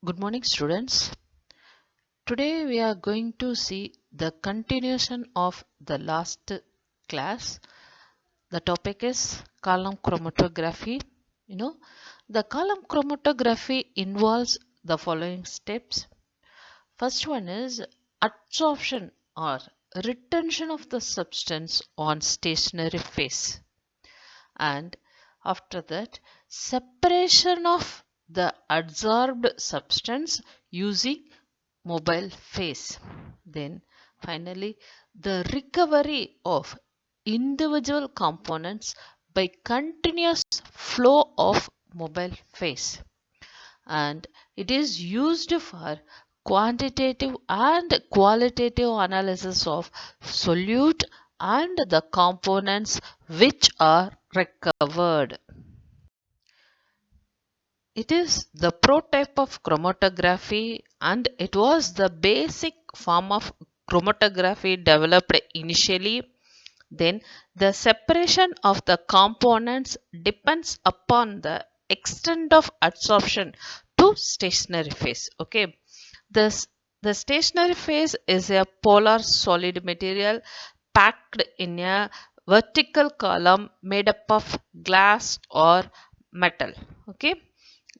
Good morning, students. Today we are going to see the continuation of the last class. The topic is column chromatography. The column chromatography involves the following steps. First one is adsorption or retention of the substance on stationary phase, and after that separation of the adsorbed substance using mobile phase. Then finally the recovery of individual components by continuous flow of mobile phase, and it is used for quantitative and qualitative analysis of solute and the components which are recovered. It is the prototype of chromatography, and it was the basic form of chromatography developed initially. Then the separation of the components depends upon the extent of adsorption to stationary phase. Okay, this the stationary phase is a polar solid material packed in a vertical column made up of glass or metal. Okay,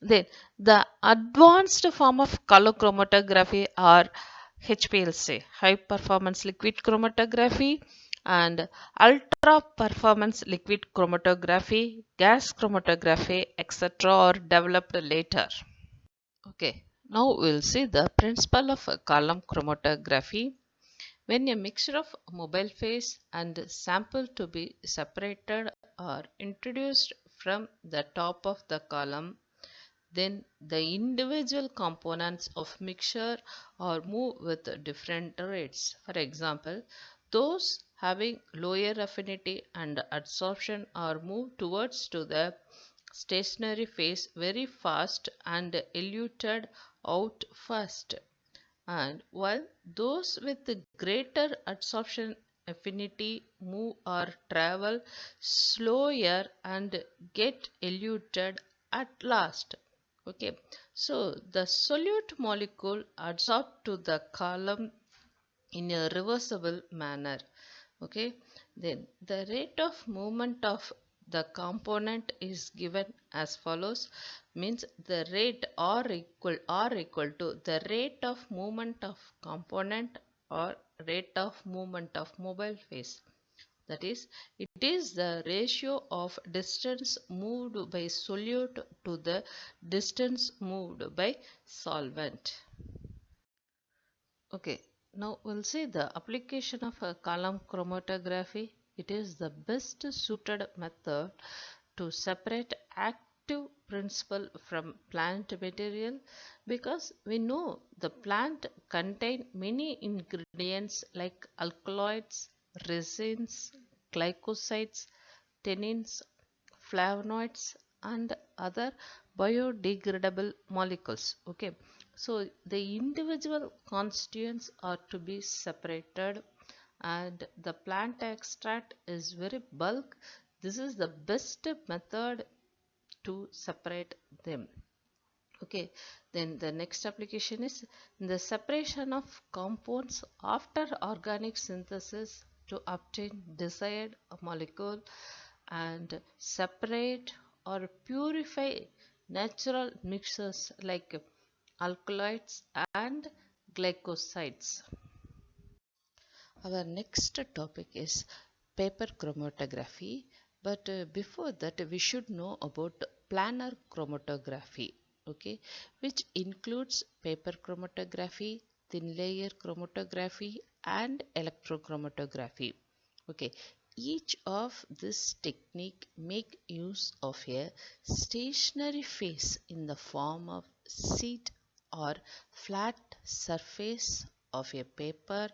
then the advanced form of color chromatography are HPLC, high performance liquid chromatography, and ultra performance liquid chromatography, gas chromatography, etc. are developed later. Okay, now we'll see the principle of column chromatography. When a mixture of mobile phase and sample to be separated are introduced from the top of the column, then the individual components of mixture are moved with different rates. For example, those having lower affinity and adsorption are moved towards to the stationary phase very fast and eluted out first, and while those with greater adsorption affinity move or travel slower and get eluted at last. Okay, so the solute molecule adsorbed to the column in a reversible manner. Okay, then the rate of movement of the component is given as follows, means the rate or equal to the rate of movement of component or rate of movement of mobile phase. That is, it is the ratio of distance moved by solute to the distance moved by solvent. Okay, now we'll see the application of a column chromatography. It is the best suited method to separate active principle from plant material, because we know the plant contain many ingredients like alkaloids, resins, glycosides, tannins, flavonoids, and other biodegradable molecules. Okay, so the individual constituents are to be separated, and the plant extract is very bulk. This is the best method to separate them. Okay, then the next application is the separation of compounds after organic synthesis to obtain desired molecule, and separate or purify natural mixtures like alkaloids and glycosides. Our next topic is paper chromatography, but before that we should know about planar chromatography, okay, which includes paper chromatography, thin layer chromatography, and electrochromatography. Okay, each of this technique make use of a stationary phase in the form of sheet or flat surface of a paper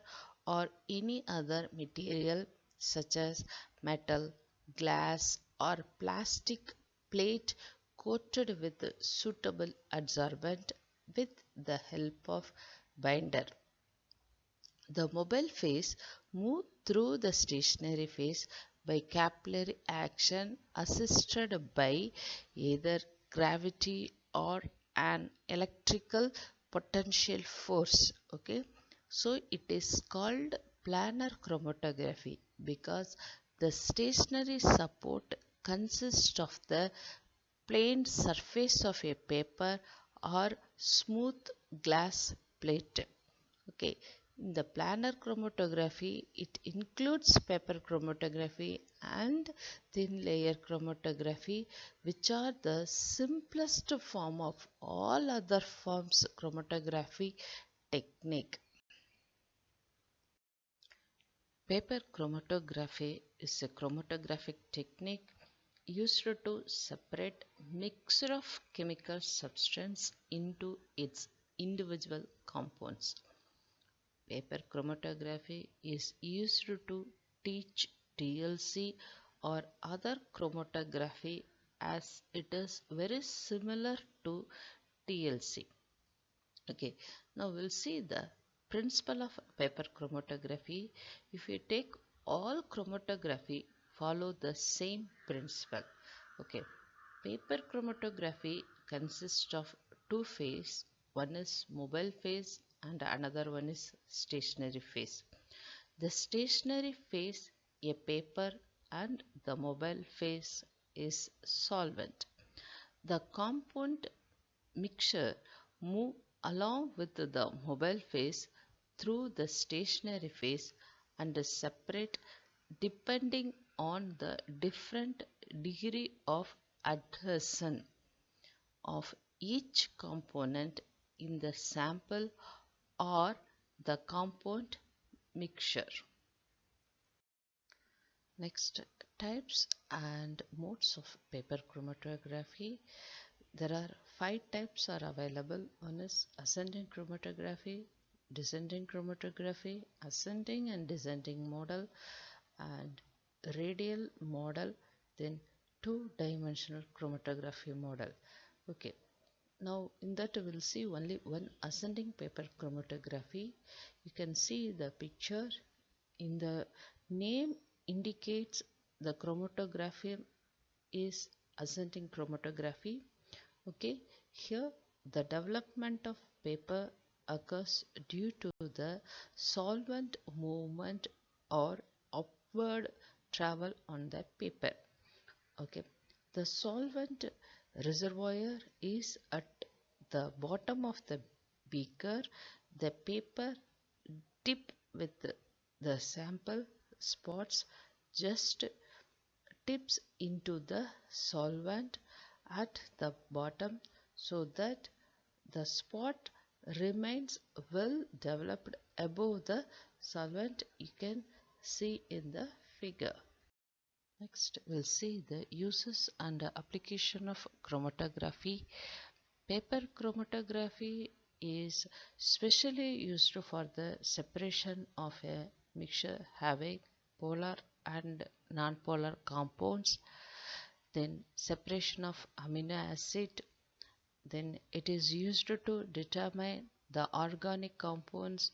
or any other material such as metal, glass, or plastic plate coated with suitable adsorbent with the help of binder. The mobile phase moves through the stationary phase by capillary action assisted by either gravity or an electrical potential force. Okay, so it is called planar chromatography because the stationary support consists of the plain surface of a paper or smooth glass plate. Okay, in the planar chromatography, it includes paper chromatography and thin layer chromatography, which are the simplest form of all other forms chromatography technique. Paper chromatography is a chromatographic technique used to separate mixture of chemical substance into its individual compounds. Paper chromatography is used to teach TLC or other chromatography as it is very similar to TLC. Okay, now we'll see the principle of paper chromatography. If you take all chromatography, follow the same principle. Okay, paper chromatography consists of two phases. One is mobile phase and another one is stationary phase. The stationary phase a paper and the mobile phase is solvent. The compound mixture move along with the mobile phase through the stationary phase and separate depending on the different degree of adhesion of each component in the sample or the compound mixture. Next, types and modes of paper chromatography. There are 5 types are available. One is ascending chromatography, descending chromatography, ascending and descending model, and radial model, then two-dimensional chromatography model. Okay, now in that we will see only one ascending paper chromatography. You can see the picture in the name indicates the chromatography is ascending chromatography. Okay, here the development of paper occurs due to the solvent movement or upward travel on the paper. Okay, the solvent reservoir is at the bottom of the beaker. The paper dip with the sample spots just tips into the solvent at the bottom so that the spot remains well developed above the solvent. You can see in the figure. Next, we'll see the uses and application of chromatography. Paper chromatography is specially used for the separation of a mixture having polar and non-polar compounds, then separation of amino acid, then it is used to determine the organic compounds,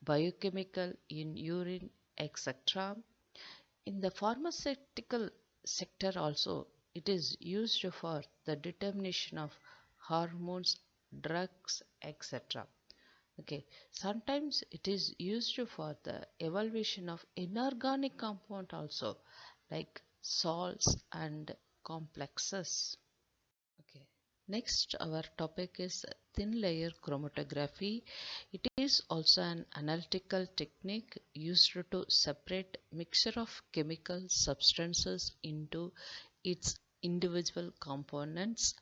biochemical in urine, etc. In the pharmaceutical sector also, it is used for the determination of hormones, drugs, etc. Okay, sometimes it is used for the evaluation of inorganic compound also, like salts and complexes. Okay, next our topic is thin layer chromatography. It is also an analytical technique used to separate mixture of chemical substances into its individual components.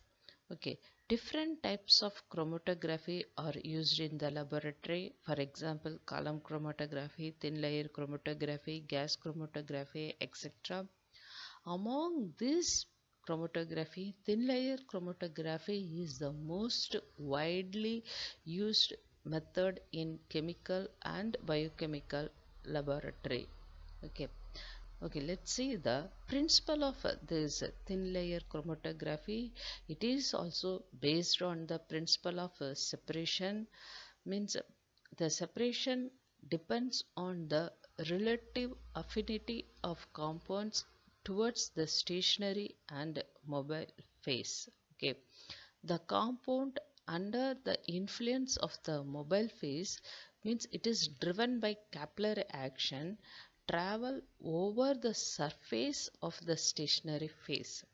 Okay, different types of chromatography are used in the laboratory. For example, column chromatography, thin layer chromatography, gas chromatography, etc. Among these chromatography, thin layer chromatography is the most widely used method in chemical and biochemical laboratory. Okay. Okay, let's see the principle of this thin layer chromatography. It is also based on the principle of separation, means the separation depends on the relative affinity of compounds towards the stationary and mobile phase. Okay, the compound under the influence of the mobile phase means it is driven by capillary action travel over the surface of the stationary phase.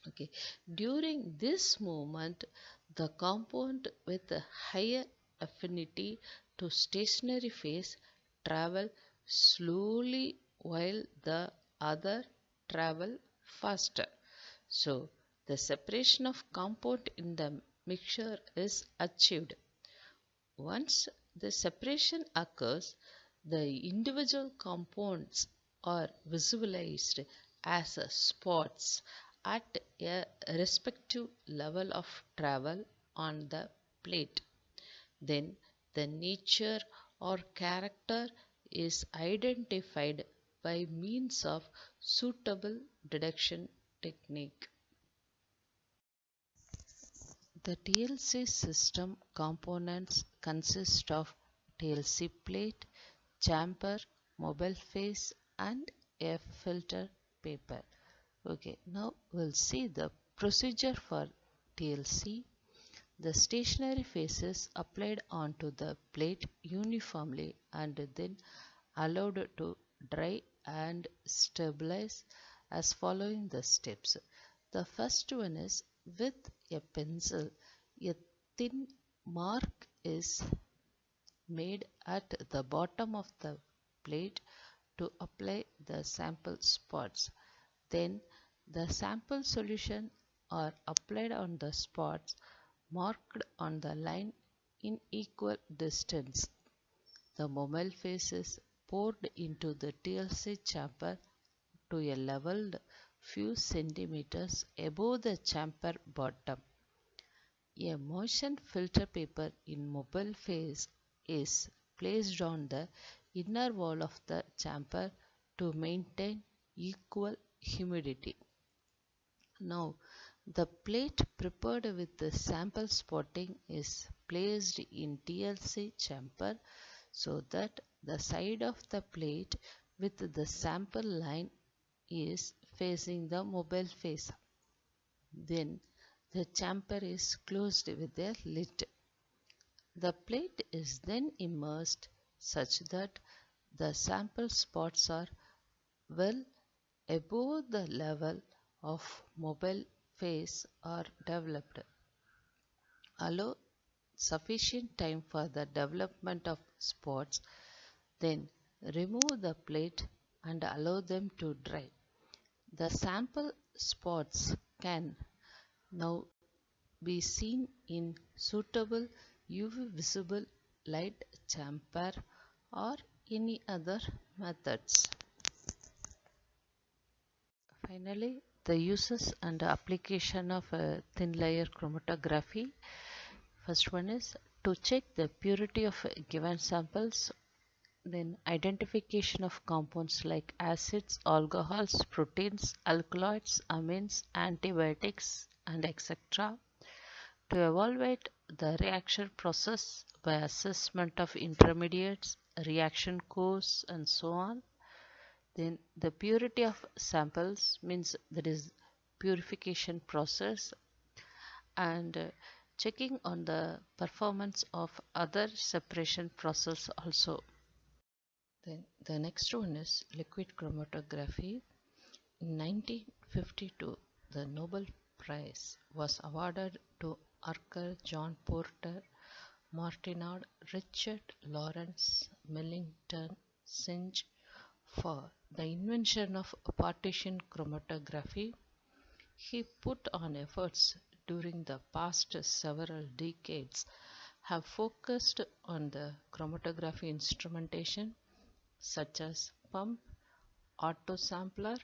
Okay, during this movement the compound with a higher affinity to stationary phase travel slowly while the other travel faster. So the separation of compound in the mixture is achieved. Once the separation occurs, the individual compounds are visualized as spots at a respective level of travel on the plate. Then the nature or character is identified by means of suitable deduction technique. The TLC system components consist of TLC plate, chamber, mobile phase and a filter paper. Okay, now we'll see the procedure for TLC. The stationary phase is applied onto the plate uniformly and then allowed to dry and stabilize as following the steps. The first one is with a pencil, a thin mark is made at the bottom of the plate to apply the sample spots. Then the sample solution are applied on the spots marked on the line in equal distance. The mobile phase is poured into the TLC chamber to a level few centimeters above the chamber bottom. A motion filter paper in mobile phase is placed on the inner wall of the chamber to maintain equal humidity. Now, the plate prepared with the sample spotting is placed in TLC chamber so that the side of the plate with the sample line is facing the mobile phase. Then the chamber is closed with a lid. The plate is then immersed such that the sample spots are well above the level of mobile phase are developed. Allow sufficient time for the development of spots, then remove the plate and allow them to dry. The sample spots can now be seen in suitable UV visible light chamber or any other methods. Finally, the uses and application of a thin layer chromatography. First one is to check the purity of given samples, then identification of compounds like acids, alcohols, proteins, alkaloids, amines, antibiotics and etc. To evaluate the reaction process by assessment of intermediates, reaction course and so on. Then the purity of samples means that is purification process, and checking on the performance of other separation process also. Then the next one is liquid chromatography. In 1952, the Nobel Prize was awarded to Archer, John Porter, Martinard, Richard Lawrence, Millington, Singe for the invention of partition chromatography. He put on efforts during the past several decades have focused on the chromatography instrumentation such as pump, autosampler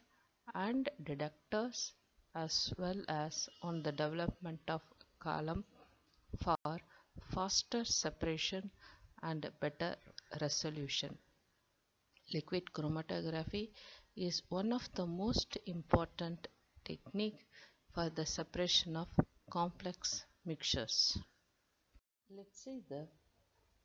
and detectors, as well as on the development of column for faster separation and better resolution. Liquid chromatography is one of the most important technique for the separation of complex mixtures. Let's see the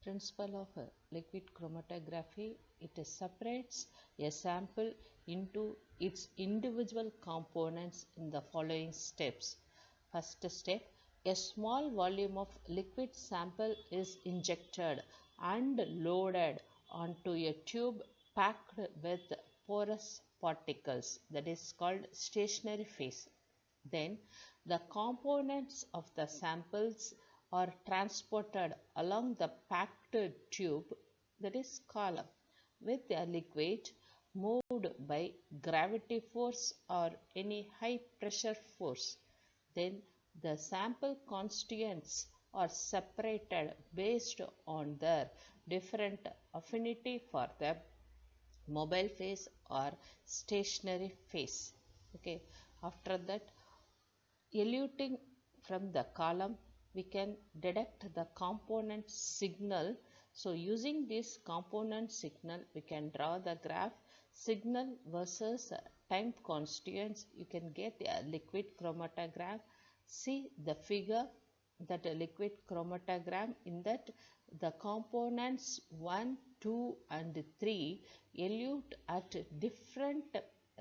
principle of liquid chromatography. It separates a sample into its individual components in the following steps. First step, a small volume of liquid sample is injected and loaded onto a tube packed with porous particles, that is called stationary phase. Then the components of the samples are transported along the packed tube, that is column, with a liquid moved by gravity force or any high pressure force. Then the sample constituents are separated based on their different affinity for the mobile phase or stationary phase. Okay, after that, eluting from the column, we can deduct the component signal. So using this component signal, we can draw the graph signal versus time constituents. You can get a liquid chromatogram. See the figure, that a liquid chromatogram, in that the components 1, 2 and 3 elute at different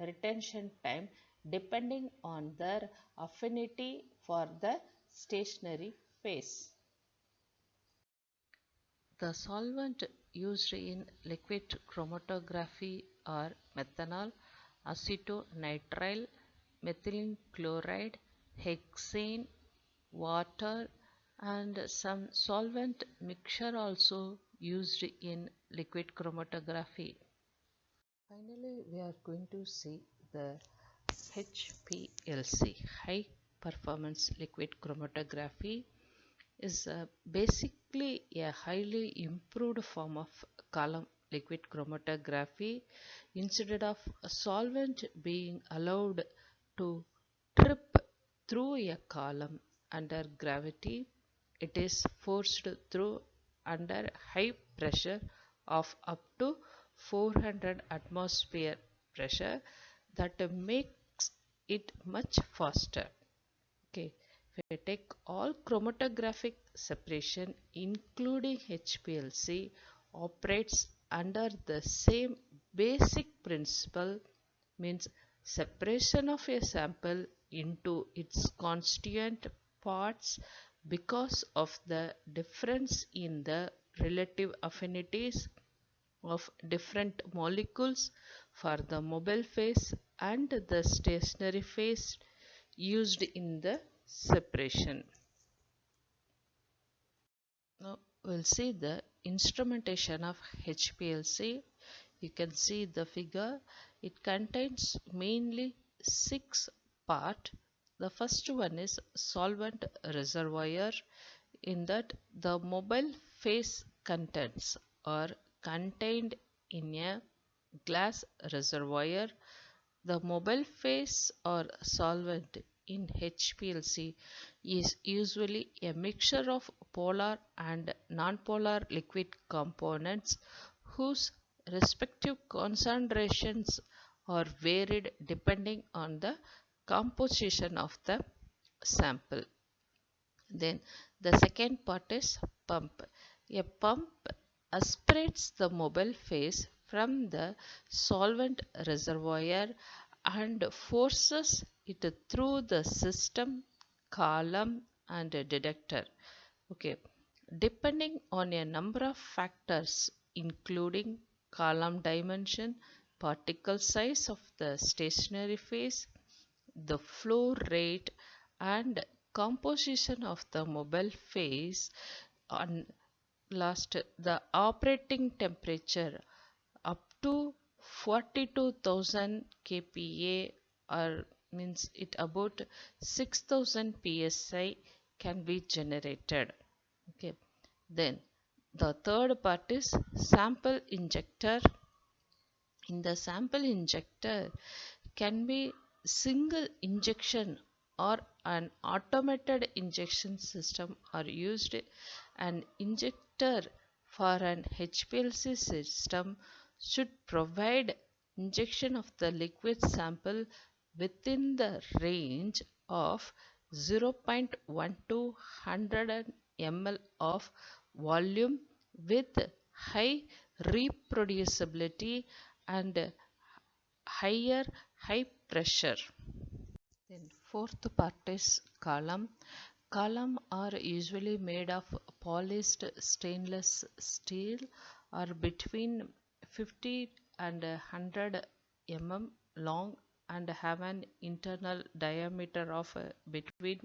retention time depending on their affinity for the stationary phase. The solvent used in liquid chromatography are methanol, acetonitrile, methylene chloride, hexane, water, and some solvent mixture also used in liquid chromatography. Finally, we are going to see the HPLC, high performance liquid chromatography, is basically a highly improved form of column liquid chromatography. Instead of a solvent being allowed to trip through a column under gravity, it is forced through under high pressure of up to 400 atmosphere pressure, that makes it much faster. Okay, if we take all chromatographic separation including HPLC operates under the same basic principle, means separation of a sample into its constituent parts because of the difference in the relative affinities of different molecules for the mobile phase and the stationary phase used in the separation. Now we'll see the instrumentation of HPLC. You can see the figure. It contains mainly 6 parts. The first one is solvent reservoir. In that, the mobile phase contents are contained in a glass reservoir. The mobile phase or solvent in HPLC is usually a mixture of polar and nonpolar liquid components whose respective concentrations are varied depending on the composition of the sample. Then the second part is pump. A pump aspirates the mobile phase from the solvent reservoir and forces it through the system, column and detector. Okay, depending on a number of factors including column dimension, particle size of the stationary phase, the flow rate and composition of the mobile phase, and last the operating temperature up to 42,000 kPa, or means it about 6,000 psi can be generated. Okay, then the third part is sample injector. In the sample injector can be single injection or an automated injection system are used. An injector for an HPLC system should provide injection of the liquid sample within the range of 0.1 to 100 ml of volume with high reproducibility and higher high pressure. Then fourth part is column. Columns are usually made of polished stainless steel or between 50 and 100 mm long and have an internal diameter of between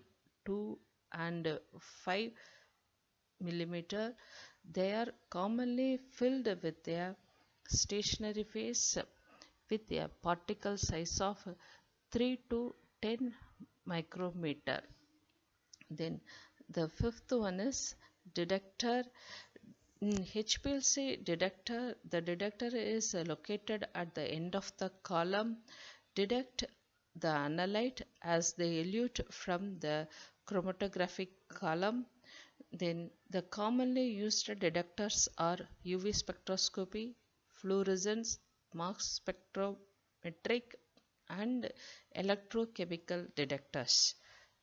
2 and 5 millimeter. They are commonly filled with a stationary phase with a particle size of 3 to 10 micrometer. Then the fifth one is detector. In HPLC detector, the detector is located at the end of the column, detect the analyte as they elute from the chromatographic column. Then the commonly used detectors are UV spectroscopy, fluorescence, mass spectrometric, and electrochemical detectors.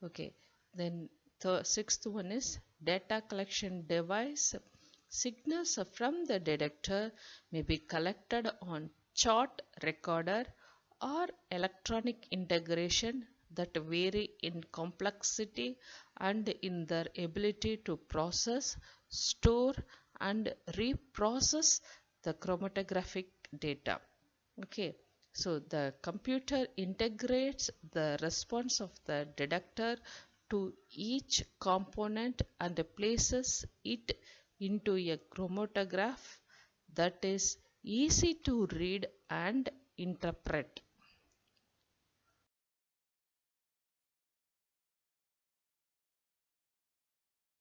Okay, then the sixth one is data collection device. Signals from the detector may be collected on chart recorder or electronic integration that vary in complexity and in their ability to process, store, and reprocess the chromatographic data. Okay, so the computer integrates the response of the detector to each component and places it into a chromatograph that is easy to read and interpret.